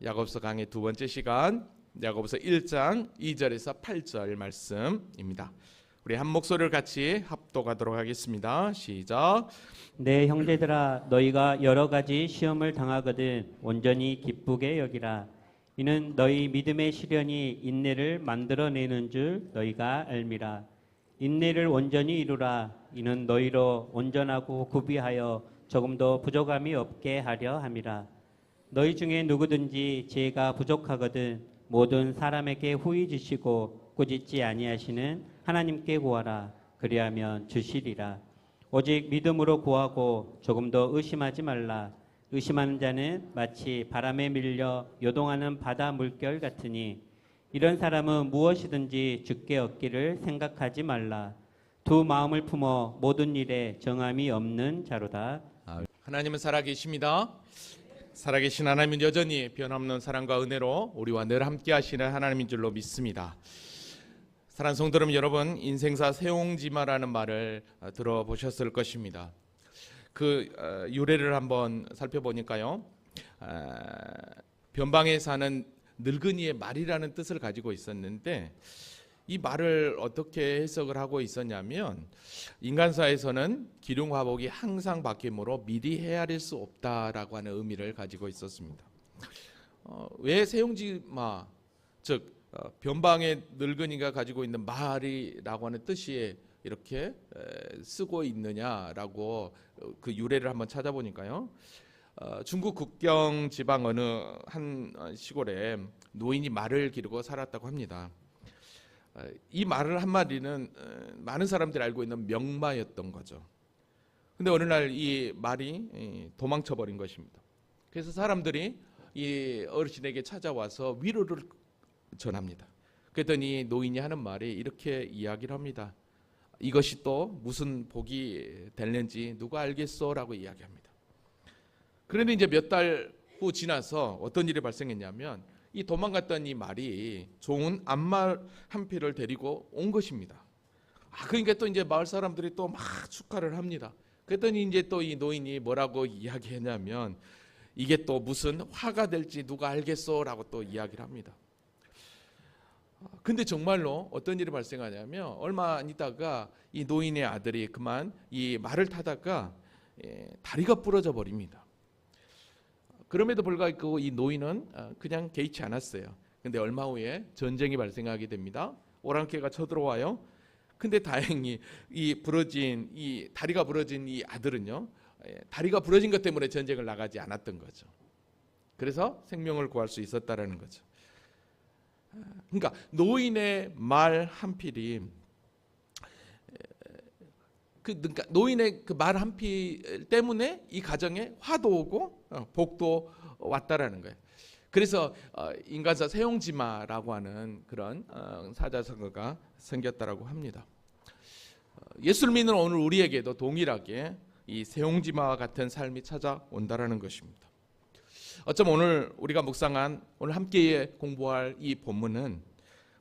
야고보서 강의 두 번째 시간, 야고보서 1장 2절에서 8절 말씀입니다. 우리 한 목소리를 같이 합독하도록 하겠습니다. 시작. 내 형제들아, 너희가 여러 가지 시험을 당하거든 온전히 기쁘게 여기라. 이는 너희 믿음의 시련이 인내를 만들어내는 줄 너희가 알미라. 인내를 온전히 이루라. 이는 너희로 온전하고 구비하여 조금도 부족함이 없게 하려 함이라. 너희 중에 누구든지 지혜가 부족하거든 모든 사람에게 후히 주시고 꾸짖지 아니하시는 하나님께 구하라. 그리하면 주시리라. 오직 믿음으로 구하고 조금도 의심하지 말라. 의심하는 자는 마치 바람에 밀려 요동하는 바다 물결 같으니 이런 사람은 무엇이든지 주께 얻기를 생각하지 말라. 두 마음을 품어 모든 일에 정함이 없는 자로다. 하나님은 살아계십니다. 살아계신 하나님은 여전히 변함없는 사랑과 은혜로 우리와 늘 함께 하시는 하나님인 줄로 믿습니다. 사랑하는 성도 여러분, 여러분 인생사 세옹지마라는 말을 들어보셨을 것입니다. 그 유래를 한번 살펴보니까요, 변방에 사는 늙은이의 말이라는 뜻을 가지고 있었는데, 이 말을 어떻게 해석을 하고 있었냐면, 인간사에서는 기륭화복이 항상 바뀌므로 미리 헤아릴 수 없다라고 하는 의미를 가지고 있었습니다. 왜 세옹지마, 즉 변방의 늙은이가 가지고 있는 말이라고 하는 뜻이 이렇게 쓰고 있느냐라고 그 유래를 한번 찾아보니까요, 중국 국경 지방 어느 한 시골에 노인이 말을 기르고 살았다고 합니다. 이 말을 한 마리는 많은 사람들이 알고 있는 명마였던 거죠. 근데 어느 날 이 말이 도망쳐 버린 것입니다. 그래서 사람들이 이 어르신에게 찾아와서 위로를 전합니다. 그랬더니 노인이 하는 말이 이렇게 이야기를 합니다. 이것이 또 무슨 복이 될는지 누가 알겠소? 라고 이야기합니다. 그런데 이제 몇 달 후 지나서 어떤 일이 발생했냐면, 이 도망갔던 이 말이 좋은 암말 한 피를 데리고 온 것입니다. 그러니까 또 이제 마을 사람들이 또 막 축하를 합니다. 그랬더니 이제 또 이 노인이 뭐라고 이야기했냐면, 이게 또 무슨 화가 될지 누가 알겠소라고 또 이야기를 합니다. 근데 정말로 어떤 일이 발생하냐면, 얼마 안 있다가 이 노인의 아들이 그만 이 말을 타다가 다리가 부러져 버립니다. 그럼에도 불구하고 이 노인은 그냥 개의치 않았어요. 근데 얼마 후에 전쟁이 발생하게 됩니다. 오랑캐가 쳐들어와요. 근데 다행히 이 다리가 부러진 이 아들은요, 다리가 부러진 것 때문에 전쟁을 나가지 않았던 거죠. 그래서 생명을 구할 수 있었다라는 거죠. 그러니까 노인의 말 한 필이, 그러니까 노인의 그 말 한 필 때문에 이 가정에 화도 오고 복도 왔다라는 거예요. 그래서 인간사 세옹지마라고 하는 그런 사자성어가 생겼다라고 합니다. 예수를 믿는 오늘 우리에게도 동일하게 이 세옹지마와 같은 삶이 찾아온다라는 것입니다. 어쩌면 오늘 우리가 묵상한, 오늘 함께 공부할 이 본문은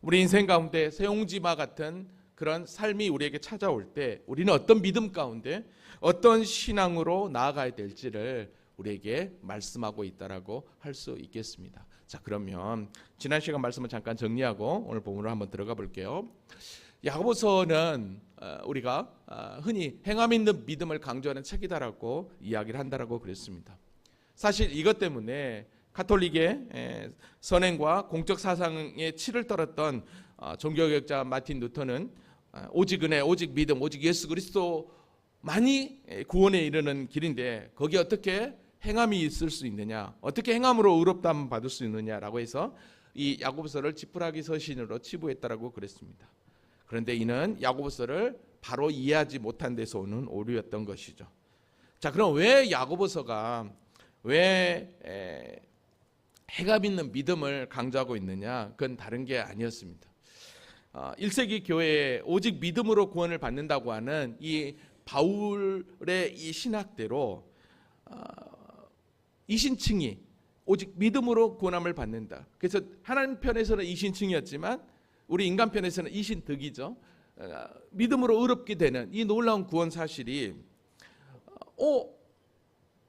우리 인생 가운데 세옹지마 같은 그런 삶이 우리에게 찾아올 때 우리는 어떤 믿음 가운데 어떤 신앙으로 나아가야 될지를 우리에게 말씀하고 있다라고 할 수 있겠습니다. 자, 그러면 지난 시간 말씀을 잠깐 정리하고 오늘 본문으로 한번 들어가 볼게요. 야고보서는 우리가 흔히 행함 있는 믿음을 강조하는 책이다라고 이야기를 한다라고 그랬습니다. 사실 이것 때문에 가톨릭의 선행과 공적 사상에 치를 떨었던 종교개혁자 마틴 루터는 오직 은혜, 오직 믿음, 오직 예수 그리스도만이 구원에 이르는 길인데 거기에 어떻게 행함이 있을 수 있느냐, 어떻게 행함으로 의롭다함을 받을 수 있느냐라고 해서 이 야고보서를 지푸라기 서신으로 치부했다라고 그랬습니다. 그런데 이는 야고보서를 바로 이해하지 못한 데서 오는 오류였던 것이죠. 자, 그럼 왜 야고보서가 왜 행함 있는 믿음을 강조하고 있느냐? 그건 다른 게 아니었습니다. 1세기 교회에 오직 믿음으로 구원을 받는다고 하는 이 바울의 이 신학대로 이신층이 오직 믿음으로 구원함을 받는다. 그래서 하나님 편에서는 이신층이었지만 우리 인간 편에서는 이신득이죠. 믿음으로 의롭게 되는 이 놀라운 구원 사실이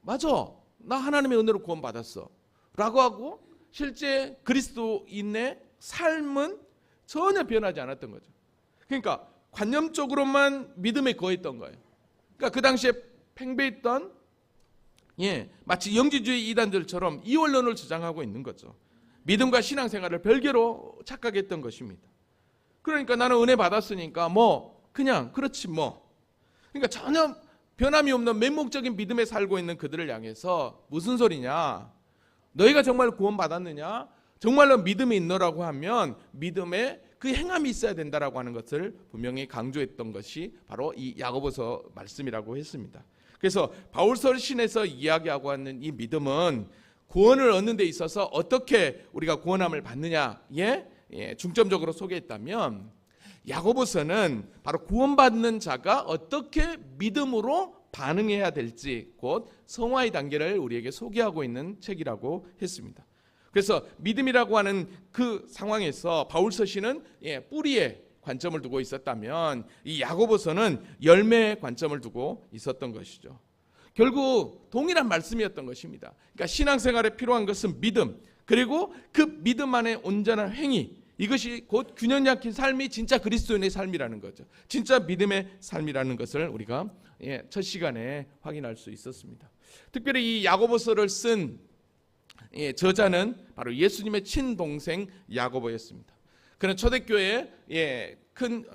맞아, 나 하나님의 은혜로 구원받았어 라고 하고 실제 그리스도인의 삶은 전혀 변하지 않았던 거죠. 그러니까 관념적으로만 믿음에 거했던 거예요. 그러니까 그 당시에 팽배했던 마치 영지주의 이단들처럼 이원론을 주장하고 있는 거죠. 믿음과 신앙생활을 별개로 착각했던 것입니다. 그러니까 나는 은혜 받았으니까 그냥 그렇지 그러니까 전혀 변함이 없는 맹목적인 믿음에 살고 있는 그들을 향해서 무슨 소리냐? 너희가 정말 구원받았느냐? 정말로 믿음이 있노라고 하면 믿음에 그 행함이 있어야 된다라고 하는 것을 분명히 강조했던 것이 바로 이 야고보서 말씀이라고 했습니다. 그래서 바울서신에서 이야기하고 있는 이 믿음은 구원을 얻는 데 있어서 어떻게 우리가 구원함을 받느냐에 중점적으로 소개했다면, 야고보서는 바로 구원받는 자가 어떻게 믿음으로 반응해야 될지 곧 성화의 단계를 우리에게 소개하고 있는 책이라고 했습니다. 그래서 믿음이라고 하는 그 상황에서 바울서신은 뿌리에 관점을 두고 있었다면, 이 야고보서는 열매에 관점을 두고 있었던 것이죠. 결국 동일한 말씀이었던 것입니다. 그러니까 신앙생활에 필요한 것은 믿음, 그리고 그 믿음 안에 온전한 행위, 이것이 곧 균형 잡힌 삶이 진짜 그리스도인의 삶이라는 거죠. 진짜 믿음의 삶이라는 것을 우리가 첫 시간에 확인할 수 있었습니다. 특별히 이 야고보서를 쓴 저자는 바로 예수님의 친동생 야고보였습니다. 그는 초대교회의 큰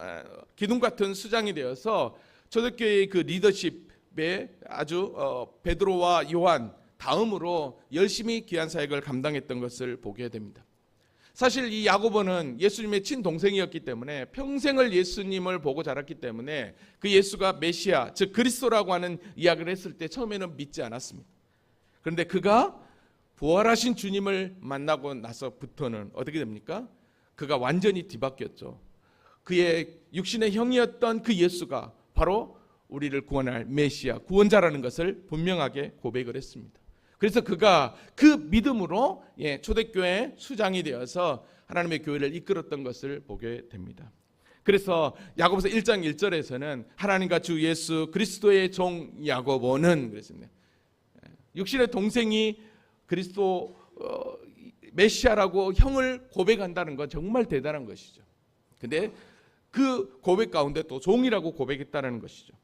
기둥 같은 수장이 되어서 초대교회의 그 리더십에 아주 베드로와 요한 다음으로 열심히 귀한 사역을 감당했던 것을 보게 됩니다. 사실 이 야고보는 예수님의 친동생이었기 때문에 평생을 예수님을 보고 자랐기 때문에 그 예수가 메시아, 즉 그리스도라고 하는 이야기를 했을 때 처음에는 믿지 않았습니다. 그런데 그가 부활하신 주님을 만나고 나서부터는 어떻게 됩니까? 그가 완전히 뒤바뀌었죠. 그의 육신의 형이었던 그 예수가 바로 우리를 구원할 메시아, 구원자라는 것을 분명하게 고백을 했습니다. 그래서 그가 그 믿음으로 초대교회 수장이 되어서 하나님의 교회를 이끌었던 것을 보게 됩니다. 그래서 야고보서 1장 1절에서는 하나님과 주 예수 그리스도의 종 야고보는 그랬습니다. 육신의 동생이 그리스도 메시아라고 형을 고백한다는 건 정말 대단한 것이죠. 근데 그 고백 가운데 또 종이라고 고백했다는 것이죠.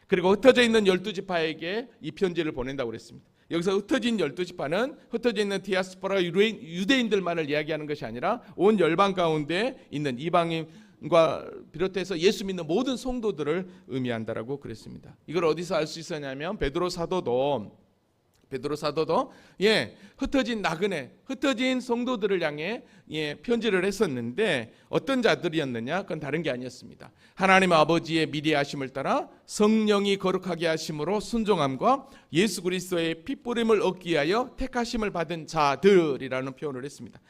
그리고 흩어져 있는 12지파에게 이 편지를 보낸다고 그랬습니다. 여기서 흩어진 12지파는 흩어져 있는 디아스포라 유대인들만을 이야기하는 것이 아니라 온 열방 가운데 있는 이방인과 비롯해서 예수 믿는 모든 성도들을 의미한다라고 그랬습니다. 이걸 어디서 알 수 있었냐면 베드로 사도도 흩어진 나그네, 흩어진 성도들을 향해 편지를 했었는데 어떤 자들이었느냐? 그건 다른 게 아니었습니다. 하나님 아버지의 미리하심을 따라 성령이 거룩하게 하심으로 순종함과 예수 그리스도의 핏부림을 얻기 위하여 택하심을 받은 자들이라는 표현을 했습니다.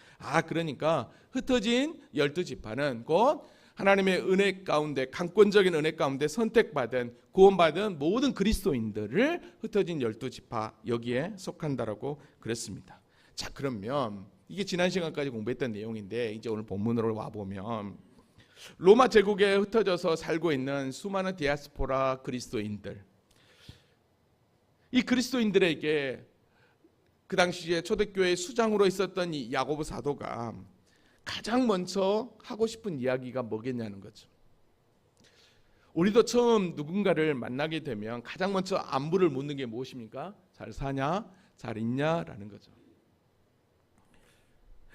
그러니까 흩어진 12지파는 곧 하나님의 은혜 가운데, 강권적인 은혜 가운데 선택받은, 구원받은 모든 그리스도인들을 흩어진 12지파 여기에 속한다라고 그랬습니다. 자, 그러면 이게 지난 시간까지 공부했던 내용인데 이제 오늘 본문으로 와보면 로마 제국에 흩어져서 살고 있는 수많은 디아스포라 그리스도인들, 이 그리스도인들에게 그 당시에 초대교회 수장으로 있었던 이 야고보 사도가 가장 먼저 하고 싶은 이야기가 뭐겠냐는 거죠. 우리도 처음 누군가를 만나게 되면 가장 먼저 안부를 묻는 게 무엇입니까? 잘 사냐? 잘 있냐? 라는 거죠.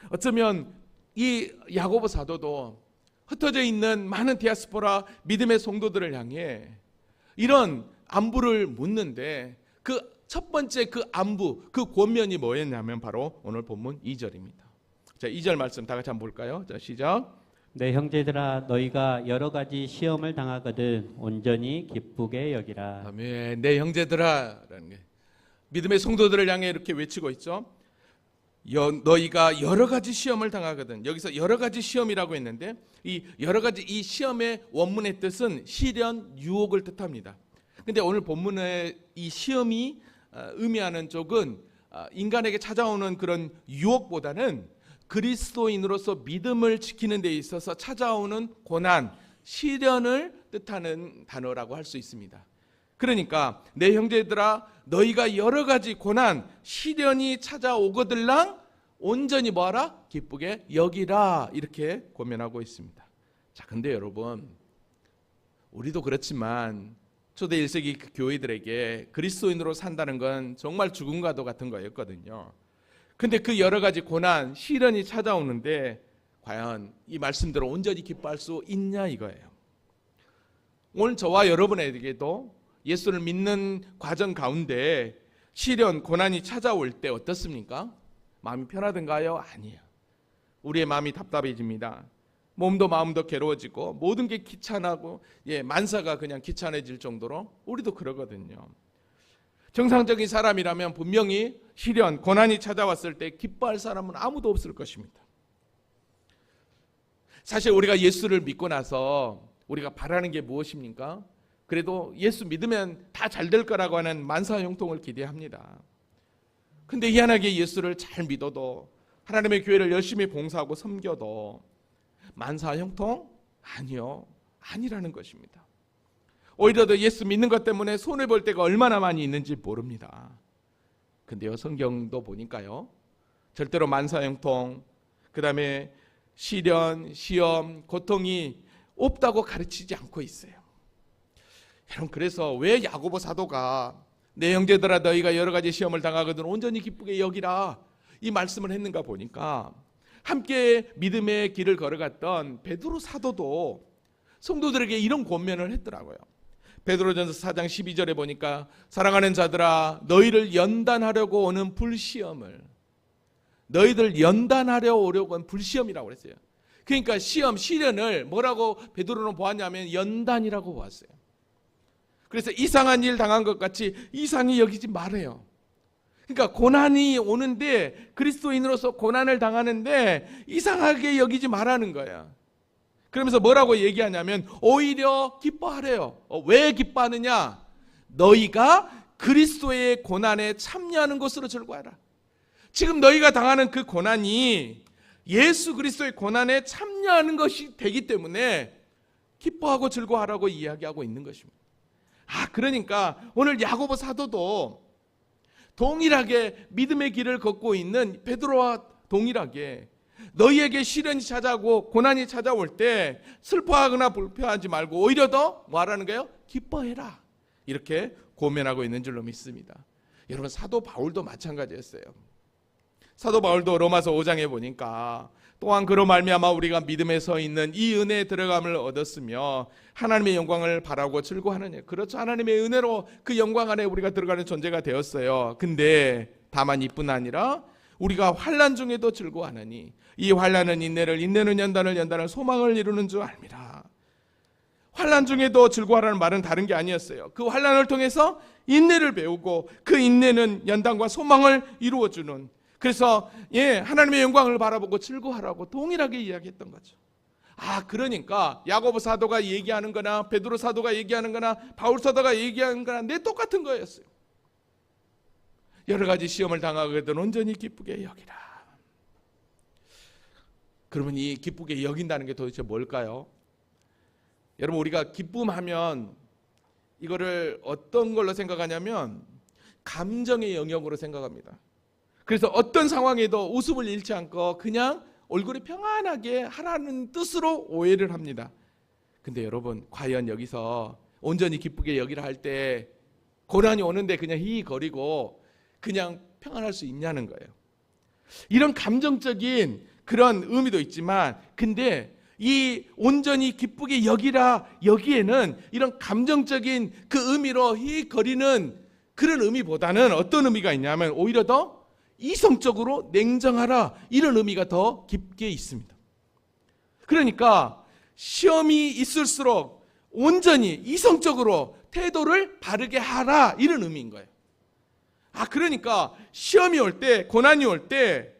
어쩌면 이 야고보 사도도 흩어져 있는 많은 디아스포라 믿음의 성도들을 향해 이런 안부를 묻는데 그 첫 번째 그 안부, 그 권면이 뭐였냐면 바로 오늘 본문 2절입니다. 자, 2절 말씀 다 같이 한번 볼까요? 자, 시작. 내 형제들아 너희가 여러 가지 시험을 당하거든 온전히 기쁘게 여기라. 아멘. 내 형제들아라는 게 믿음의 성도들을 향해 이렇게 외치고 있죠. 너희가 여러 가지 시험을 당하거든. 여기서 여러 가지 시험이라고 했는데 이 여러 가지 이 시험의 원문의 뜻은 시련, 유혹을 뜻합니다. 근데 오늘 본문의 이 시험이 의미하는 쪽은 인간에게 찾아오는 그런 유혹보다는 그리스도인으로서 믿음을 지키는 데 있어서 찾아오는 고난, 시련을 뜻하는 단어라고 할 수 있습니다. 그러니까 내 형제들아 너희가 여러 가지 고난, 시련이 찾아오거들랑 온전히 뭐하라? 기쁘게 여기라. 이렇게 고면하고 있습니다. 자, 근데 여러분, 우리도 그렇지만 초대 1세기 그 교회들에게 그리스도인으로 산다는 건 정말 죽음과도 같은 거였거든요. 근데 그 여러 가지 고난, 시련이 찾아오는데 과연 이 말씀대로 온전히 기뻐할 수 있냐 이거예요. 오늘 저와 여러분에게도 예수를 믿는 과정 가운데 시련, 고난이 찾아올 때 어떻습니까? 마음이 편하던가요? 아니에요. 우리의 마음이 답답해집니다. 몸도 마음도 괴로워지고 모든 게 귀찮아고 만사가 그냥 귀찮아질 정도로 우리도 그러거든요. 정상적인 사람이라면 분명히 시련, 고난이 찾아왔을 때 기뻐할 사람은 아무도 없을 것입니다. 사실 우리가 예수를 믿고 나서 우리가 바라는 게 무엇입니까? 그래도 예수 믿으면 다 잘 될 거라고 하는 만사형통을 기대합니다. 근데 희한하게 예수를 잘 믿어도 하나님의 교회를 열심히 봉사하고 섬겨도 만사형통? 아니요. 아니라는 것입니다. 오히려 더 예수 믿는 것 때문에 손해볼 때가 얼마나 많이 있는지 모릅니다. 근데요, 성경도 보니까요, 절대로 만사형통, 그 다음에 시련, 시험, 고통이 없다고 가르치지 않고 있어요. 여러분, 그래서 왜 야고보 사도가 내 형제들아 너희가 여러 가지 시험을 당하거든 온전히 기쁘게 여기라 이 말씀을 했는가 보니까 함께 믿음의 길을 걸어갔던 베드로 사도도 성도들에게 이런 권면을 했더라고요. 베드로전서 4장 12절에 보니까 사랑하는 자들아 너희를 연단하려고 오는 불시험을 너희들 연단하려 오려고 하는 불시험이라고 그랬어요. 그러니까 시험, 시련을 뭐라고 베드로는 보았냐면 연단이라고 보았어요. 그래서 이상한 일 당한 것 같이 이상히 여기지 말아요. 그러니까 고난이 오는데 그리스도인으로서 고난을 당하는데 이상하게 여기지 말라는 거야. 그러면서 뭐라고 얘기하냐면 오히려 기뻐하래요. 왜 기뻐하느냐? 너희가 그리스도의 고난에 참여하는 것으로 즐거워하라. 지금 너희가 당하는 그 고난이 예수 그리스도의 고난에 참여하는 것이 되기 때문에 기뻐하고 즐거워하라고 이야기하고 있는 것입니다. 그러니까 오늘 야고보 사도도 동일하게 믿음의 길을 걷고 있는 베드로와 동일하게 너희에게 시련이 찾아오고 고난이 찾아올 때 슬퍼하거나 불평하지 말고 오히려 더 뭐하라는 거예요? 기뻐해라. 이렇게 고면하고 있는 줄로 믿습니다. 여러분, 사도 바울도 마찬가지였어요. 사도 바울도 로마서 5장에 보니까 또한 그로 말미암아 우리가 믿음에 서 있는 이 은혜에 들어감을 얻었으며 하나님의 영광을 바라고 즐거워하느냐. 그렇죠. 하나님의 은혜로 그 영광 안에 우리가 들어가는 존재가 되었어요. 근데 다만 이뿐 아니라 우리가 환난 중에도 즐거워하느니 이 환난은 인내를, 인내는 연단을, 연단은 소망을 이루는 줄 압니다. 환난 중에도 즐거워하라는 말은 다른 게 아니었어요. 그 환난을 통해서 인내를 배우고 그 인내는 연단과 소망을 이루어주는, 그래서 하나님의 영광을 바라보고 즐거워하라고 동일하게 이야기했던 거죠. 그러니까 야고보 사도가 얘기하는 거나 베드로 사도가 얘기하는 거나 바울 사도가 얘기하는 거나 내 똑같은 거였어요. 여러 가지 시험을 당하거든 온전히 기쁘게 여기라. 그러면 이 기쁘게 여긴다는 게 도대체 뭘까요? 여러분, 우리가 기쁨하면 이거를 어떤 걸로 생각하냐면 감정의 영역으로 생각합니다. 그래서 어떤 상황에도 웃음을 잃지 않고 그냥 얼굴이 평안하게 하라는 뜻으로 오해를 합니다. 근데 여러분, 과연 여기서 온전히 기쁘게 여기라 할 때 고난이 오는데 그냥 히히거리고 그냥 평안할 수 있냐는 거예요. 이런 감정적인 그런 의미도 있지만, 근데 이 온전히 기쁘게 여기라 여기에는 이런 감정적인 그 의미로 히히거리는 그런 의미보다는 어떤 의미가 있냐면 오히려 더 이성적으로 냉정하라, 이런 의미가 더 깊게 있습니다. 그러니까 시험이 있을수록 온전히 이성적으로 태도를 바르게 하라, 이런 의미인 거예요. 그러니까 시험이 올 때, 고난이 올 때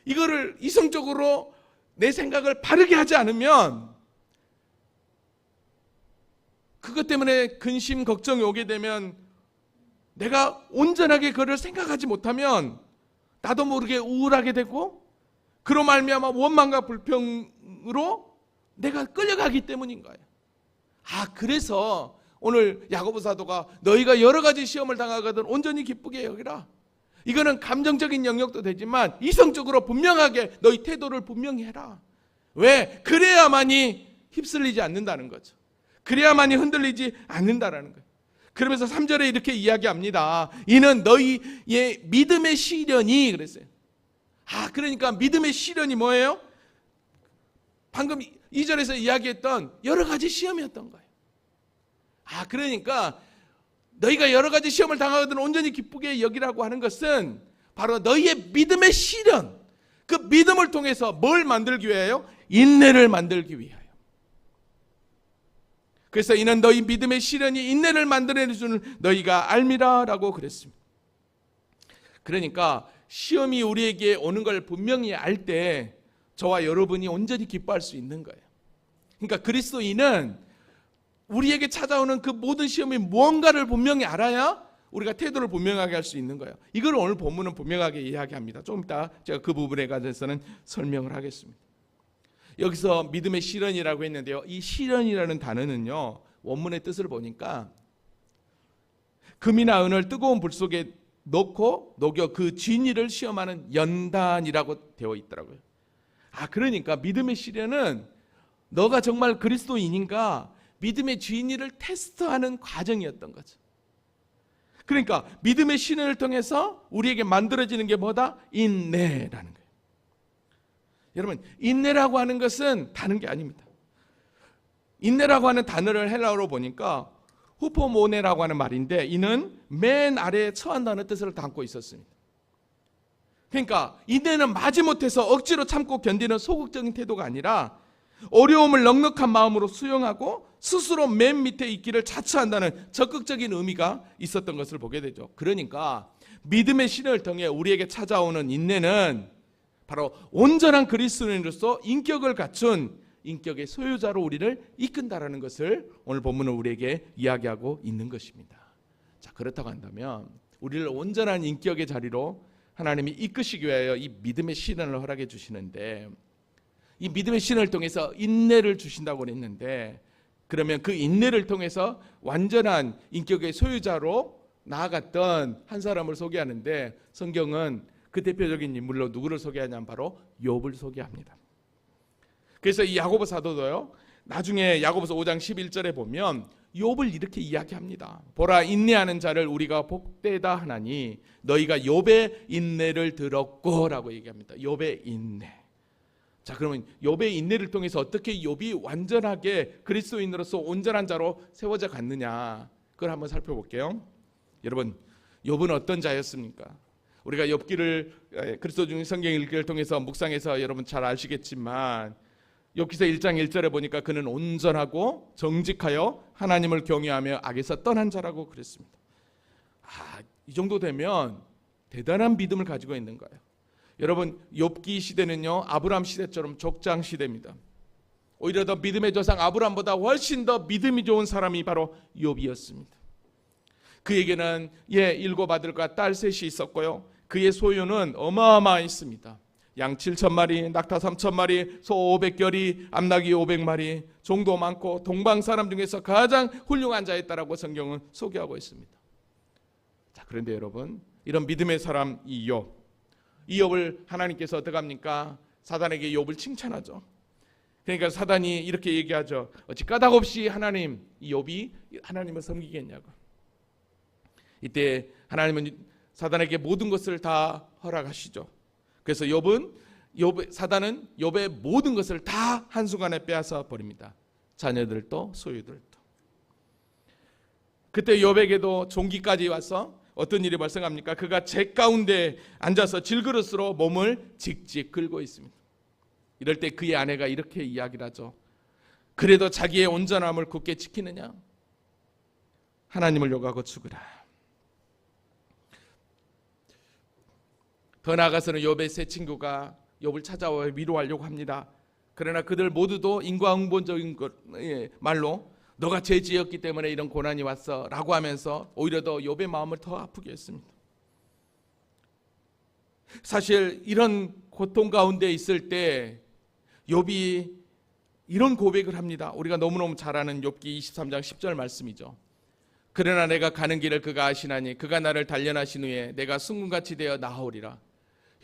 이거를 이성적으로 내 생각을 바르게 하지 않으면, 그것 때문에 근심 걱정이 오게 되면 내가 온전하게 그걸 생각하지 못하면 나도 모르게 우울하게 되고, 그로 말미암아 원망과 불평으로 내가 끌려가기 때문인 거예요. 그래서 오늘 야고보 사도가 너희가 여러 가지 시험을 당하거든 온전히 기쁘게 여기라. 이거는 감정적인 영역도 되지만 이성적으로 분명하게 너희 태도를 분명히 해라. 왜? 그래야만이 휩쓸리지 않는다는 거죠. 그래야만이 흔들리지 않는다라는 거예요. 그러면서 3절에 이렇게 이야기합니다. 이는 너희의 믿음의 시련이 그랬어요. 그러니까 믿음의 시련이 뭐예요? 방금 2절에서 이야기했던 여러 가지 시험이었던 거예요. 그러니까 너희가 여러 가지 시험을 당하거든 온전히 기쁘게 여기라고 하는 것은 바로 너희의 믿음의 시련, 그 믿음을 통해서 뭘 만들기 위하여? 인내를 만들기 위하여. 그래서 이는 너희 믿음의 시련이 인내를 만들어내는 줄 너희가 알미라 라고 그랬습니다. 그러니까 시험이 우리에게 오는 걸 분명히 알 때 저와 여러분이 온전히 기뻐할 수 있는 거예요. 그러니까 그리스도인은 우리에게 찾아오는 그 모든 시험이 무언가를 분명히 알아야 우리가 태도를 분명하게 할 수 있는 거예요. 이걸 오늘 본문은 분명하게 이야기합니다. 좀 이따 제가 그 부분에 관해서는 설명을 하겠습니다. 여기서 믿음의 시련이라고 했는데요. 이 시련이라는 단어는요, 원문의 뜻을 보니까 금이나 은을 뜨거운 불 속에 넣고 녹여 그 진리를 시험하는 연단이라고 되어 있더라고요. 그러니까 믿음의 시련은 너가 정말 그리스도인인가 믿음의 진리를 테스트하는 과정이었던 거죠. 그러니까 믿음의 시련을 통해서 우리에게 만들어지는 게 뭐다? 인내라는 거예요. 여러분, 인내라고 하는 것은 다른 게 아닙니다. 인내라고 하는 단어를 헬라어로 보니까 후포모네라고 하는 말인데, 이는 맨 아래에 처한다는 뜻을 담고 있었습니다. 그러니까 인내는 마지못해서 억지로 참고 견디는 소극적인 태도가 아니라 어려움을 넉넉한 마음으로 수용하고 스스로 맨 밑에 있기를 자처한다는 적극적인 의미가 있었던 것을 보게 되죠. 그러니까 믿음의 시련을 통해 우리에게 찾아오는 인내는 바로 온전한 그리스도인으로서 인격을 갖춘 인격의 소유자로 우리를 이끈다라는 것을 오늘 본문은 우리에게 이야기하고 있는 것입니다. 자, 그렇다고 한다면 우리를 온전한 인격의 자리로 하나님이 이끄시기 위하여 이 믿음의 시련을 허락해 주시는데, 이 믿음의 시련을 통해서 인내를 주신다고 했는데, 그러면 그 인내를 통해서 완전한 인격의 소유자로 나아갔던 한 사람을 소개하는데, 성경은 그 대표적인 인물로 누구를 소개하냐면 바로 욥을 소개합니다. 그래서 이 야고보 사도도요, 나중에 야고보서 5장 11절에 보면 욥을 이렇게 이야기합니다. 보라, 인내하는 자를 우리가 복되다 하나니 너희가 욥의 인내를 들었고 라고 얘기합니다. 욥의 인내. 자, 그러면 욥의 인내를 통해서 어떻게 욥이 완전하게 그리스도인으로서 온전한 자로 세워져 갔느냐, 그걸 한번 살펴볼게요. 여러분, 욥은 어떤 자였습니까? 우리가 욥기를 그리스도 중 성경 읽기를 통해서 묵상해서 여러분 잘 아시겠지만, 욥기서 1장 1절에 보니까 그는 온전하고 정직하여 하나님을 경외하며 악에서 떠난 자라고 그랬습니다. 이 정도 되면 대단한 믿음을 가지고 있는 거예요. 여러분, 욥기 시대는요, 아브라함 시대처럼 족장 시대입니다. 오히려 더 믿음의 조상 아브라함보다 훨씬 더 믿음이 좋은 사람이 바로 욥이었습니다. 그에게는 7아들과 딸 셋이 있었고요, 그의 소유는 어마어마했습니다. 양 7,000마리, 낙타 3,000마리, 소 500결이, 암나귀 500마리, 종도 많고 동방 사람 중에서 가장 훌륭한 자였다라고 성경은 소개하고 있습니다. 자, 그런데 여러분, 이런 믿음의 사람 이 욥을 하나님께서 어떻게 합니까? 사단에게 욥을 칭찬하죠. 그러니까 사단이 이렇게 얘기하죠. 어찌 까닭없이 하나님, 이 욥이 하나님을 섬기겠냐고. 이때 하나님은 사단에게 모든 것을 다 허락하시죠. 그래서 사단은 욥의 모든 것을 다 한순간에 빼앗아 버립니다. 자녀들도 소유들도. 그때 욥에게도 종기까지 와서 어떤 일이 발생합니까? 그가 재 가운데 앉아서 질그릇으로 몸을 직직 긁고 있습니다. 이럴 때 그의 아내가 이렇게 이야기를 하죠. 그래도 자기의 온전함을 굳게 지키느냐? 하나님을 욕하고 죽으라. 더 나아가서는 욥의 세 친구가 욥을 찾아와 위로하려고 합니다. 그러나 그들 모두도 인과응보적인 말로 너가 죄 지었기 때문에 이런 고난이 왔어 라고 하면서 오히려 더 욥의 마음을 더 아프게 했습니다. 사실 이런 고통 가운데 있을 때 욥이 이런 고백을 합니다. 우리가 너무너무 잘 아는 욥기 23장 10절 말씀이죠. 그러나 내가 가는 길을 그가 아시나니 그가 나를 단련하신 후에 내가 순금같이 되어 나아오리라.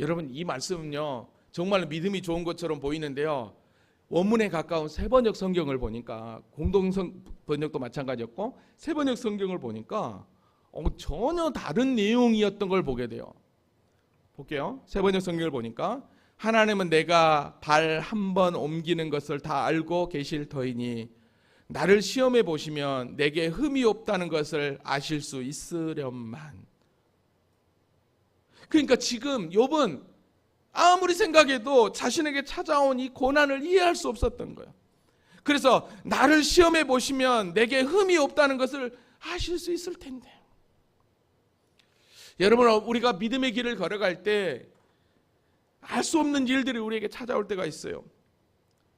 여러분, 이 말씀은요 정말 믿음이 좋은 것처럼 보이는데요, 원문에 가까운 세번역 성경을 보니까, 공동 번역도 마찬가지였고 세번역 성경을 보니까 전혀 다른 내용이었던 걸 보게 돼요. 볼게요. 세번역 성경을 보니까 하나님은 내가 발 한 번 옮기는 것을 다 알고 계실 터이니 나를 시험해 보시면 내게 흠이 없다는 것을 아실 수 있으련만. 그러니까 지금 욥은 아무리 생각해도 자신에게 찾아온 이 고난을 이해할 수 없었던 거예요. 그래서 나를 시험해 보시면 내게 흠이 없다는 것을 아실 수 있을 텐데. 여러분, 우리가 믿음의 길을 걸어갈 때 알 수 없는 일들이 우리에게 찾아올 때가 있어요.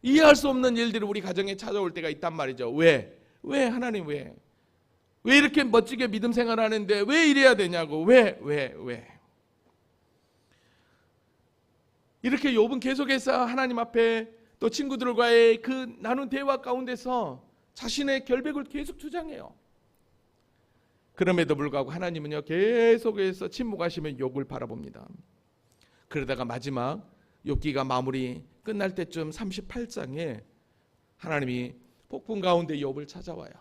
이해할 수 없는 일들이 우리 가정에 찾아올 때가 있단 말이죠. 왜 하나님 왜 이렇게 멋지게 믿음 생활하는데 왜 이래야 되냐고. 왜 이렇게 욥은 계속해서 하나님 앞에 또 친구들과의 그 나눈 대화 가운데서 자신의 결백을 계속 주장해요. 그럼에도 불구하고 하나님은요 계속해서 침묵하시며 욥을 바라봅니다. 그러다가 마지막 욥기가 마무리 끝날 때쯤 38장에 하나님이 폭풍 가운데 욥을 찾아와요.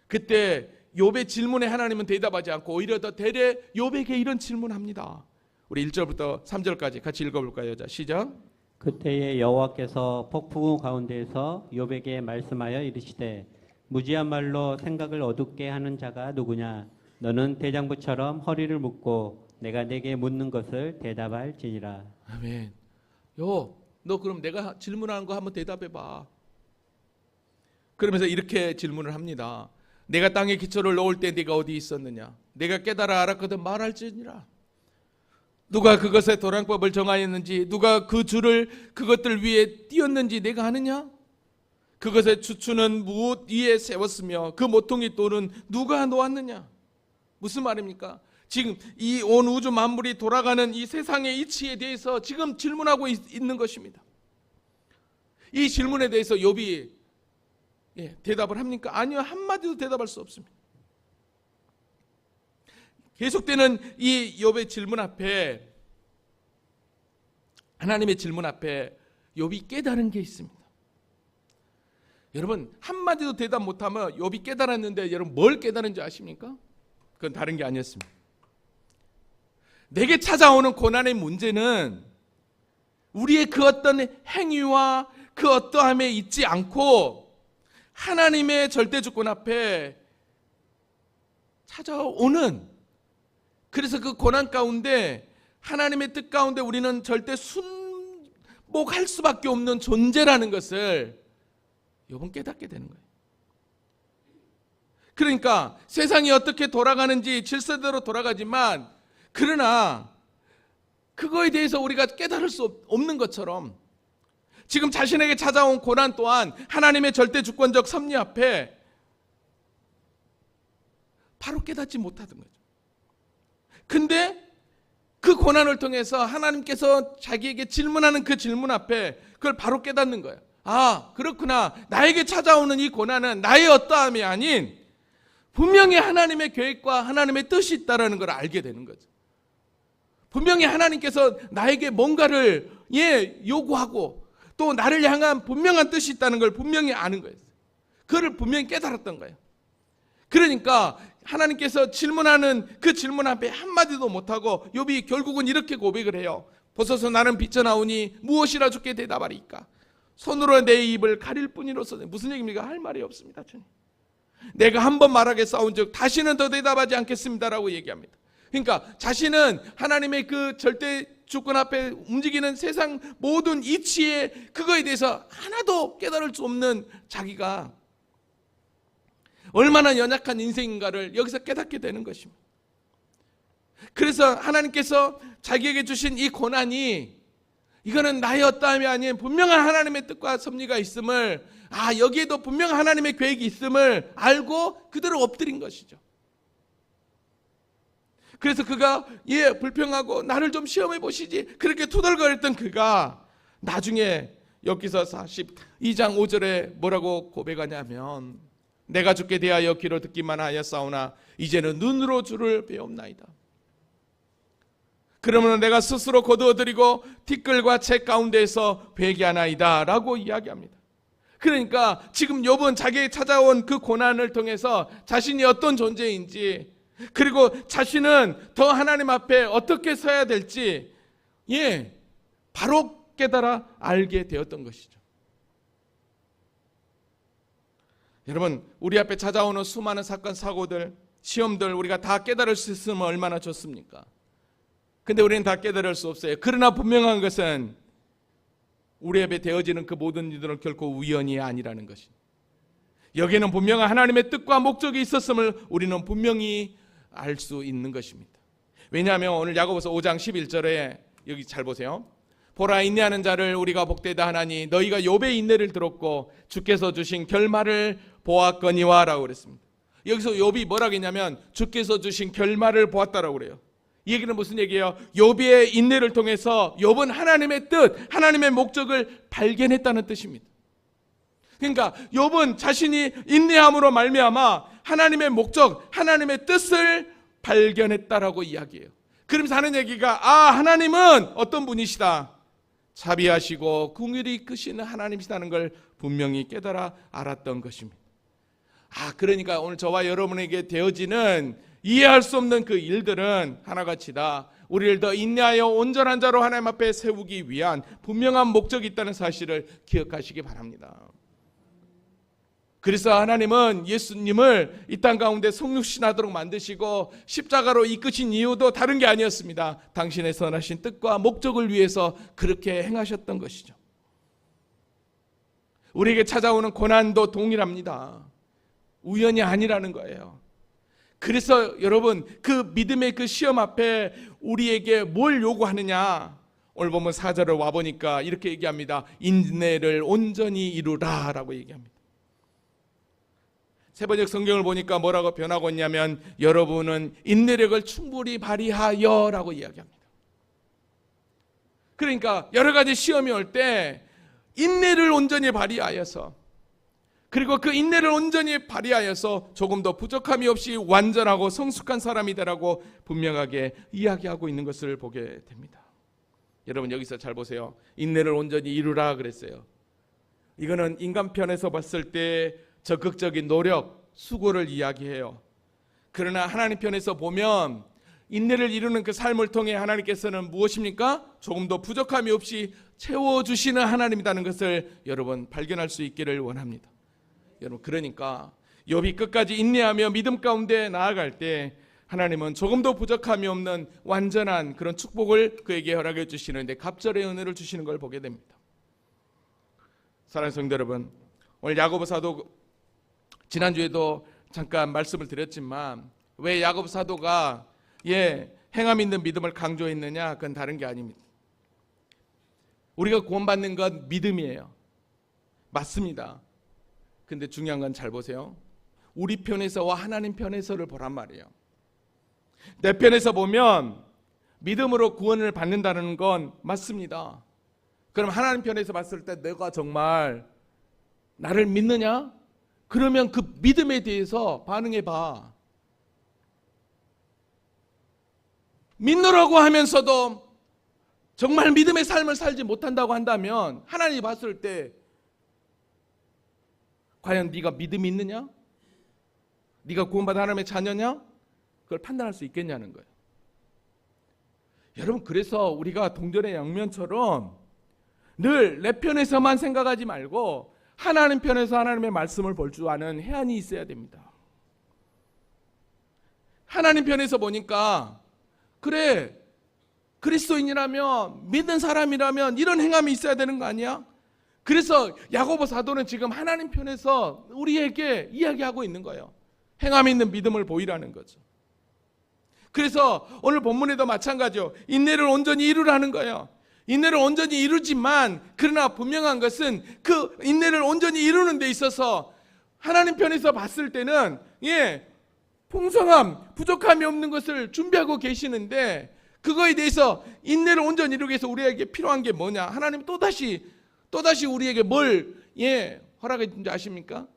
그때 욥의 질문에 하나님은 대답하지 않고 오히려 더 대래 욥에게 이런 질문합니다. 우리 1절부터 3절까지 같이 읽어볼까요? 자, 시작. 그때에 여호와께서 폭풍우 가운데에서 욥에게 말씀하여 이르시되 무지한 말로 생각을 어둡게 하는 자가 누구냐? 너는 대장부처럼 허리를 묶고 내가 내게 묻는 것을 대답할지니라. 아멘. 너 그럼 내가 질문하는 거 한번 대답해봐. 그러면서 이렇게 질문을 합니다. 내가 땅에 기초를 놓을 때 네가 어디 있었느냐? 내가 깨달아 알았거든 말할지니라. 누가 그것의 도량법을 정하였는지, 누가 그 줄을 그것들 위에 띄었는지 내가 아느냐? 그것의 주추는 무엇 위에 세웠으며 그 모퉁이 돌은 누가 놓았느냐? 무슨 말입니까? 지금 이 온 우주 만물이 돌아가는 이 세상의 이치에 대해서 지금 질문하고 있는 것입니다. 이 질문에 대해서 욥이 대답을 합니까? 아니요, 한마디도 대답할 수 없습니다. 계속되는 이 욥의 질문 앞에, 하나님의 질문 앞에 욥이 깨달은 게 있습니다. 여러분, 한마디도 대답 못하면 욥이 깨달았는데 여러분 뭘 깨달은지 아십니까? 그건 다른 게 아니었습니다. 내게 찾아오는 고난의 문제는 우리의 그 어떤 행위와 그 어떠함에 있지 않고 하나님의 절대 주권 앞에 찾아오는, 그래서 그 고난 가운데 하나님의 뜻 가운데 우리는 절대 순복할 수밖에 없는 존재라는 것을 욥은 깨닫게 되는 거예요. 그러니까 세상이 어떻게 돌아가는지 질서대로 돌아가지만, 그러나 그거에 대해서 우리가 깨달을 수 없는 것처럼 지금 자신에게 찾아온 고난 또한 하나님의 절대 주권적 섭리 앞에 바로 깨닫지 못하던 거죠. 근데 그 고난을 통해서 하나님께서 자기에게 질문하는 그 질문 앞에 그걸 바로 깨닫는 거예요. 아, 그렇구나. 나에게 찾아오는 이 고난은 나의 어떠함이 아닌 분명히 하나님의 계획과 하나님의 뜻이 있다는 걸 알게 되는 거죠. 분명히 하나님께서 나에게 뭔가를 요구하고 또 나를 향한 분명한 뜻이 있다는 걸 분명히 아는 거예요. 그걸 분명히 깨달았던 거예요. 그러니까 하나님께서 질문하는 그 질문 앞에 한마디도 못하고 욥이 결국은 이렇게 고백을 해요. 보소서 나는 비쳐나오니 무엇이라 주께 대답하리까? 손으로 내 입을 가릴 뿐이로서. 무슨 얘기입니까? 할 말이 없습니다. 주님. 내가 한 번 말하게 싸운즉 다시는 더 대답하지 않겠습니다라고 얘기합니다. 그러니까 자신은 하나님의 그 절대 주권 앞에 움직이는 세상 모든 이치에 그거에 대해서 하나도 깨달을 수 없는 자기가 얼마나 연약한 인생인가를 여기서 깨닫게 되는 것입니다. 그래서 하나님께서 자기에게 주신 이 고난이 이거는 나의 어떠함이 아닌 분명한 하나님의 뜻과 섭리가 있음을, 여기에도 분명한 하나님의 계획이 있음을 알고 그대로 엎드린 것이죠. 그래서 그가 불평하고 나를 좀 시험해 보시지 그렇게 투덜거렸던 그가 나중에 욥기서 42장 5절에 뭐라고 고백하냐면 내가 주께 대하여 귀로 듣기만 하였사오나 이제는 눈으로 주를 배옵나이다. 그러면 내가 스스로 거두어드리고 티끌과 책 가운데에서 회개하나이다 라고 이야기합니다. 그러니까 지금 욥은 자기에게 찾아온 그 고난을 통해서 자신이 어떤 존재인지, 그리고 자신은 더 하나님 앞에 어떻게 서야 될지 바로 깨달아 알게 되었던 것이죠. 여러분, 우리 앞에 찾아오는 수많은 사건, 사고들, 시험들 우리가 다 깨달을 수 있으면 얼마나 좋습니까? 근데 우리는 다 깨달을 수 없어요. 그러나 분명한 것은 우리 앞에 되어지는 그 모든 일들은 결코 우연이 아니라는 것입니다. 여기에는 분명한 하나님의 뜻과 목적이 있었음을 우리는 분명히 알 수 있는 것입니다. 왜냐하면 오늘 야고보서 5장 11절에 여기 잘 보세요. 보라, 인내하는 자를 우리가 복되다 하나니 너희가 욥의 인내를 들었고 주께서 주신 결말을 보았거니와 라고 그랬습니다. 여기서 욥이 뭐라고 했냐면 주께서 주신 결말을 보았다라고 그래요. 이 얘기는 무슨 얘기예요? 욥의 인내를 통해서 욥은 하나님의 뜻, 하나님의 목적을 발견했다는 뜻입니다. 그러니까 욥은 자신이 인내함으로 말미암아 하나님의 목적, 하나님의 뜻을 발견했다라고 이야기해요. 그러면서 하는 얘기가 하나님은 어떤 분이시다, 자비하시고 긍휼이 크신 하나님이시다는 걸 분명히 깨달아 알았던 것입니다. 그러니까 오늘 저와 여러분에게 되어지는 이해할 수 없는 그 일들은 하나같이 다 우리를 더 인내하여 온전한 자로 하나님 앞에 세우기 위한 분명한 목적이 있다는 사실을 기억하시기 바랍니다. 그래서 하나님은 예수님을 이 땅 가운데 성육신하도록 만드시고 십자가로 이끄신 이유도 다른 게 아니었습니다. 당신의 선하신 뜻과 목적을 위해서 그렇게 행하셨던 것이죠. 우리에게 찾아오는 고난도 동일합니다. 우연이 아니라는 거예요. 그래서 여러분, 그 믿음의 그 시험 앞에 우리에게 뭘 요구하느냐, 오늘 보면 4절을 와보니까 이렇게 얘기합니다. 인내를 온전히 이루라 라고 얘기합니다. 세번역 성경을 보니까 뭐라고 변하고 있냐면 여러분은 인내력을 충분히 발휘하여 라고 이야기합니다. 그러니까 여러 가지 시험이 올 때 인내를 온전히 발휘하여서, 그리고 그 인내를 온전히 발휘하여서 조금 더 부족함이 없이 완전하고 성숙한 사람이 되라고 분명하게 이야기하고 있는 것을 보게 됩니다. 여러분, 여기서 잘 보세요. 인내를 온전히 이루라 그랬어요. 이거는 인간 편에서 봤을 때 적극적인 노력, 수고를 이야기해요. 그러나 하나님 편에서 보면 인내를 이루는 그 삶을 통해 하나님께서는 무엇입니까? 조금 더 부족함이 없이 채워주시는 하나님이라는 것을 여러분 발견할 수 있기를 원합니다. 여러분, 그러니까 욥이 끝까지 인내하며 믿음 가운데 나아갈 때 하나님은 조금 더 부족함이 없는 완전한 그런 축복을 그에게 허락해 주시는데 갑절의 은혜를 주시는 걸 보게 됩니다. 사랑하는 성도 여러분, 오늘 야고보 사도 지난주에도 잠깐 말씀을 드렸지만 왜 야고보 사도가 행함 있는 믿음을 강조했느냐? 그건 다른 게 아닙니다. 우리가 구원받는 건 믿음이에요. 맞습니다. 근데 중요한 건 잘 보세요. 우리 편에서와 하나님 편에서를 보란 말이에요. 내 편에서 보면 믿음으로 구원을 받는다는 건 맞습니다. 그럼 하나님 편에서 봤을 때 내가 정말 나를 믿느냐? 그러면 그 믿음에 대해서 반응해 봐. 믿노라고 하면서도 정말 믿음의 삶을 살지 못한다고 한다면 하나님이 봤을 때 과연 네가 믿음이 있느냐? 네가 구원받은 하나님의 자녀냐? 그걸 판단할 수 있겠냐는 거예요. 여러분, 그래서 우리가 동전의 양면처럼 늘 내 편에서만 생각하지 말고 하나님 편에서 하나님의 말씀을 볼 줄 아는 해안이 있어야 됩니다. 하나님 편에서 보니까 그래, 그리스도인이라면, 믿는 사람이라면 이런 행함이 있어야 되는 거 아니야? 그래서 야고보 사도는 지금 하나님 편에서 우리에게 이야기하고 있는 거예요. 행함 있는 믿음을 보이라는 거죠. 그래서 오늘 본문에도 마찬가지요. 인내를 온전히 이루라는 거예요. 인내를 온전히 이루지만 그러나 분명한 것은 그 인내를 온전히 이루는 데 있어서 하나님 편에서 봤을 때는 풍성함, 부족함이 없는 것을 준비하고 계시는데 그거에 대해서 인내를 온전히 이루기 위해서 우리에게 필요한 게 뭐냐? 하나님 또다시 우리에게 뭘 허락해 준지 아십니까?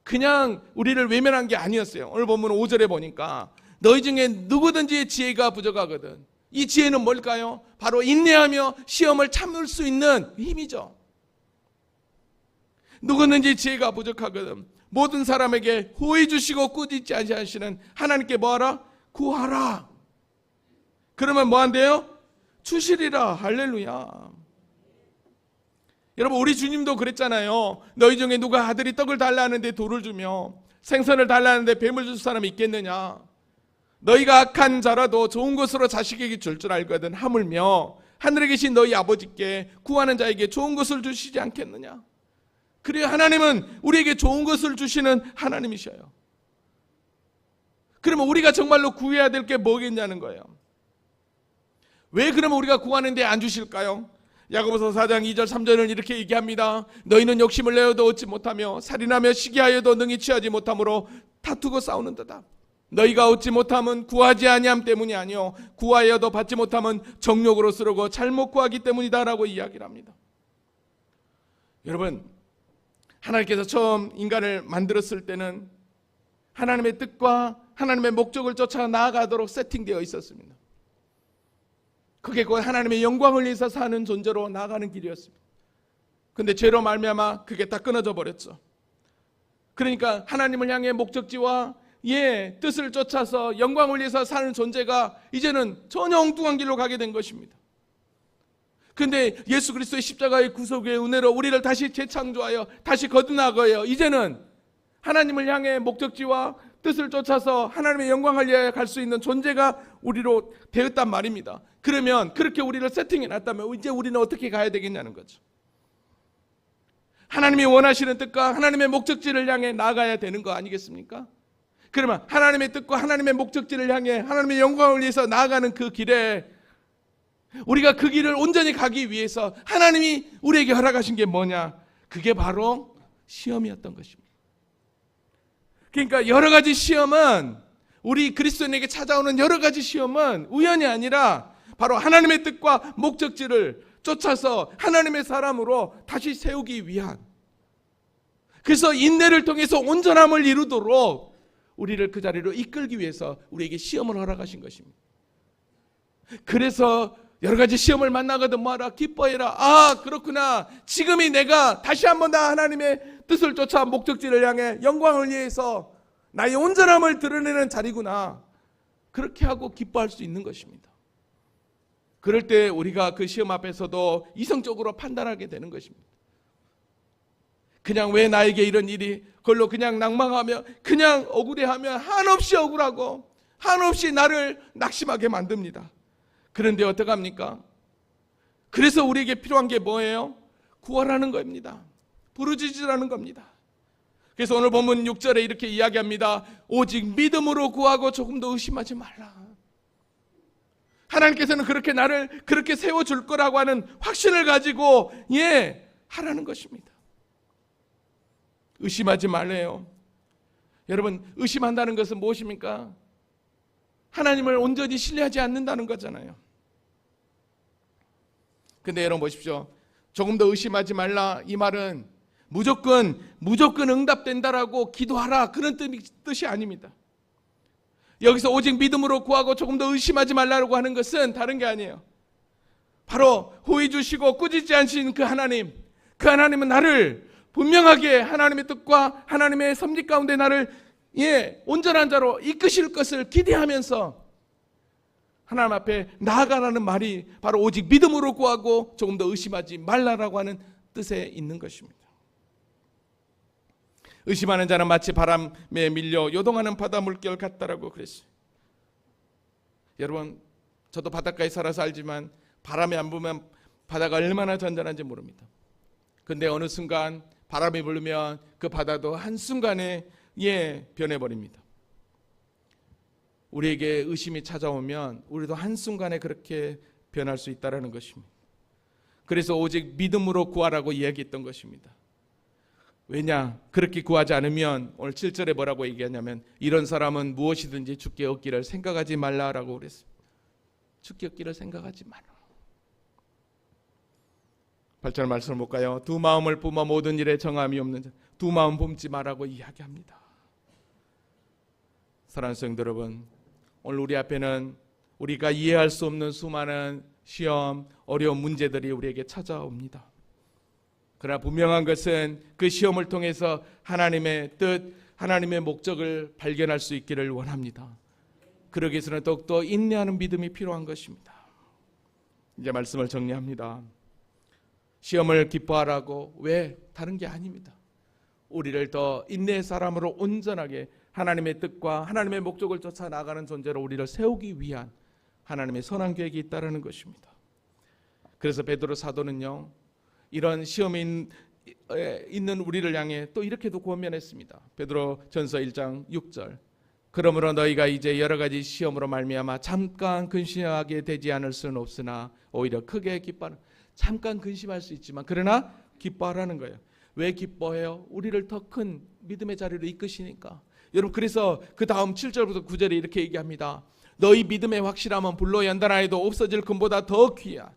그냥 우리를 외면한 게 아니었어요. 오늘 본문 5절에 보니까 너희 중에 누구든지 지혜가 부족하거든. 이 지혜는 뭘까요? 바로 인내하며 시험을 참을 수 있는 힘이죠. 누구든지 지혜가 부족하거든. 모든 사람에게 호의 주시고 꾸짖지 아니하시는 하나님께 뭐하라? 구하라. 그러면 뭐 한대요? 주시리라. 할렐루야. 여러분, 우리 주님도 그랬잖아요. 너희 중에 누가 아들이 떡을 달라 하는데 돌을 주며 생선을 달라 하는데 뱀을 줄 사람이 있겠느냐? 너희가 악한 자라도 좋은 것으로 자식에게 줄 줄 알거든. 하물며 하늘에 계신 너희 아버지께 구하는 자에게 좋은 것을 주시지 않겠느냐? 그래요, 하나님은 우리에게 좋은 것을 주시는 하나님이셔요. 그러면 우리가 정말로 구해야 될 게 뭐겠냐는 거예요. 왜 그러면 우리가 구하는데 안 주실까요? 야고보서 4장 2절 3절은 이렇게 얘기합니다. 너희는 욕심을 내어도 얻지 못하며 살인하며 시기하여도 능히 취하지 못함으로 다투고 싸우는도다. 너희가 얻지 못함은 구하지 아니함 때문이 아니요 구하여도 받지 못함은 정욕으로 쓰려고 잘못 구하기 때문이다라고 이야기를 합니다. 여러분, 하나님께서 처음 인간을 만들었을 때는 하나님의 뜻과 하나님의 목적을 쫓아 나아가도록 세팅되어 있었습니다. 그게 곧 하나님의 영광을 위해서 사는 존재로 나아가는 길이었습니다. 그런데 죄로 말미암아 그게 다 끊어져 버렸죠. 그러니까 하나님을 향해 목적지와 뜻을 쫓아서 영광을 위해서 사는 존재가 이제는 전혀 엉뚱한 길로 가게 된 것입니다. 그런데 예수 그리스도의 십자가의 구속의 은혜로 우리를 다시 재창조하여 다시 거듭나고요. 이제는 하나님을 향해 목적지와 뜻을 쫓아서 하나님의 영광을 위하여 갈 수 있는 존재가 우리로 되었단 말입니다. 그러면 그렇게 우리를 세팅해 놨다면 이제 우리는 어떻게 가야 되겠냐는 거죠. 하나님이 원하시는 뜻과 하나님의 목적지를 향해 나아가야 되는 거 아니겠습니까? 그러면 하나님의 뜻과 하나님의 목적지를 향해 하나님의 영광을 위해서 나아가는 그 길에 우리가 그 길을 온전히 가기 위해서 하나님이 우리에게 허락하신 게 뭐냐? 그게 바로 시험이었던 것입니다. 그러니까 여러 가지 시험은, 우리 그리스도인에게 찾아오는 여러 가지 시험은 우연이 아니라 바로 하나님의 뜻과 목적지를 쫓아서 하나님의 사람으로 다시 세우기 위한, 그래서 인내를 통해서 온전함을 이루도록 우리를 그 자리로 이끌기 위해서 우리에게 시험을 허락하신 것입니다. 그래서 여러 가지 시험을 만나거든 뭐하라? 기뻐해라. 아, 그렇구나. 지금이 내가 다시 한번 다 하나님의 뜻을 쫓아 목적지를 향해 영광을 위해서 나의 온전함을 드러내는 자리구나. 그렇게 하고 기뻐할 수 있는 것입니다. 그럴 때 우리가 그 시험 앞에서도 이성적으로 판단하게 되는 것입니다. 그냥 왜 나에게 이런 일이, 그걸로 그냥 낭망하며 그냥 억울해하며 한없이 억울하고 한없이 나를 낙심하게 만듭니다. 그런데 어떡합니까? 그래서 우리에게 필요한 게 뭐예요? 구하라는 겁니다. 부르짖으라는 겁니다. 그래서 오늘 본문 6절에 이렇게 이야기합니다. 오직 믿음으로 구하고 조금 더 의심하지 말라. 하나님께서는 그렇게 나를 그렇게 세워줄 거라고 하는 확신을 가지고 하라는 것입니다. 의심하지 말래요. 여러분, 의심한다는 것은 무엇입니까? 하나님을 온전히 신뢰하지 않는다는 거잖아요. 근데 여러분 보십시오. 조금 더 의심하지 말라, 이 말은 무조건 응답된다라고 기도하라, 그런 뜻이 아닙니다. 여기서 오직 믿음으로 구하고 조금 더 의심하지 말라고 하는 것은 다른 게 아니에요. 바로 호의 주시고 꾸짖지 않으신 그 하나님, 그 하나님은 나를 분명하게 하나님의 뜻과 하나님의 섭리 가운데 나를 온전한 자로 이끄실 것을 기대하면서 하나님 앞에 나아가라는 말이 바로 오직 믿음으로 구하고 조금 더 의심하지 말라라고 하는 뜻에 있는 것입니다. 의심하는 자는 마치 바람에 밀려 요동하는 바다 물결 같다라고 그랬어요. 여러분, 저도 바닷가에 살아서 알지만 바람이 안 불면 바다가 얼마나 잔잔한지 모릅니다. 근데 어느 순간 바람이 불면 그 바다도 한순간에 변해버립니다. 우리에게 의심이 찾아오면 우리도 한순간에 그렇게 변할 수 있다는 것입니다. 그래서 오직 믿음으로 구하라고 이야기했던 것입니다. 왜냐? 그렇게 구하지 않으면 오늘 7절에 뭐라고 얘기하냐면 이런 사람은 무엇이든지 주께 얻기를 생각하지 말라라고 그랬어요. 주께 얻기를 생각하지 마라. 8절 말씀을 볼까요? 두 마음을 뿜어 모든 일에 정함이 없는 자, 두 마음 뿜지 말라고 이야기합니다. 사랑하는 성도 여러분, 오늘 우리 앞에는 우리가 이해할 수 없는 수많은 시험, 어려운 문제들이 우리에게 찾아옵니다. 그러나 분명한 것은 그 시험을 통해서 하나님의 뜻, 하나님의 목적을 발견할 수 있기를 원합니다. 그러기 위해서는 더욱더 인내하는 믿음이 필요한 것입니다. 이제 말씀을 정리합니다. 시험을 기뻐하라고, 왜? 다른 게 아닙니다. 우리를 더 인내의 사람으로 온전하게 하나님의 뜻과 하나님의 목적을 쫓아 나가는 존재로 우리를 세우기 위한 하나님의 선한 계획이 있다는 것입니다. 그래서 베드로 사도는요, 이런 시험이 있는 우리를 향해 또 이렇게도 권면했습니다. 베드로 전서 1장 6절, 그러므로 너희가 이제 여러 가지 시험으로 말미암아 잠깐 근심하게 되지 않을 수는 없으나 오히려 크게 기뻐하는, 잠깐 근심할 수 있지만 그러나 기뻐하라는 거예요. 왜 기뻐해요? 우리를 더 큰 믿음의 자리로 이끄시니까. 여러분, 그래서 그 다음 7절부터 9절에 이렇게 얘기합니다. 너희 믿음의 확실함은 불로 연단하여도 없어질 금보다 더 귀한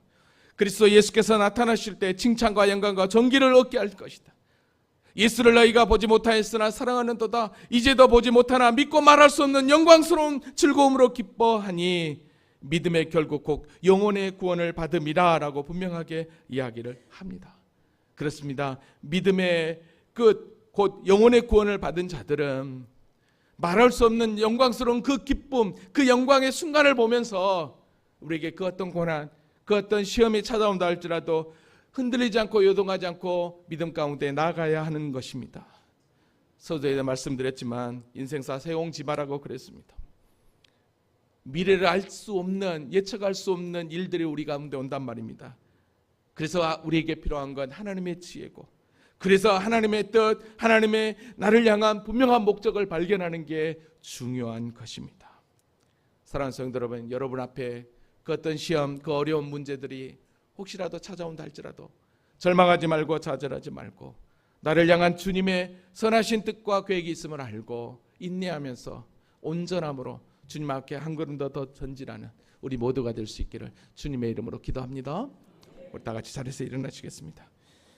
그리스도 예수께서 나타나실 때 칭찬과 영광과 존귀를 얻게 할 것이다. 예수를 너희가 보지 못하였으나 사랑하는 도다 이제도 보지 못하나 믿고 말할 수 없는 영광스러운 즐거움으로 기뻐하니 믿음의 결국 곧 영혼의 구원을 받음이라 라고 분명하게 이야기를 합니다. 그렇습니다. 믿음의 끝, 곧 영혼의 구원을 받은 자들은 말할 수 없는 영광스러운 그 기쁨, 그 영광의 순간을 보면서 우리에게 그 어떤 고난, 그 어떤 시험이 찾아온다 할지라도 흔들리지 않고 요동하지 않고 믿음 가운데 나아가야 하는 것입니다. 서두에 말씀드렸지만 인생사 세옹지마라고 그랬습니다. 미래를 알 수 없는, 예측할 수 없는 일들이 우리 가운데 온단 말입니다. 그래서 우리에게 필요한 건 하나님의 지혜고, 그래서 하나님의 뜻, 하나님의 나를 향한 분명한 목적을 발견하는 게 중요한 것입니다. 사랑하는 성도 여러분, 여러분 앞에 그 어떤 시험, 그 어려운 문제들이 혹시라도 찾아온다 할지라도 절망하지 말고 좌절하지 말고 나를 향한 주님의 선하신 뜻과 계획이 있음을 알고 인내하면서 온전함으로 주님 앞에 한 걸음 더 전진하는 우리 모두가 될 수 있기를 주님의 이름으로 기도합니다. 우리 다 같이 자리에서 일어나시겠습니다.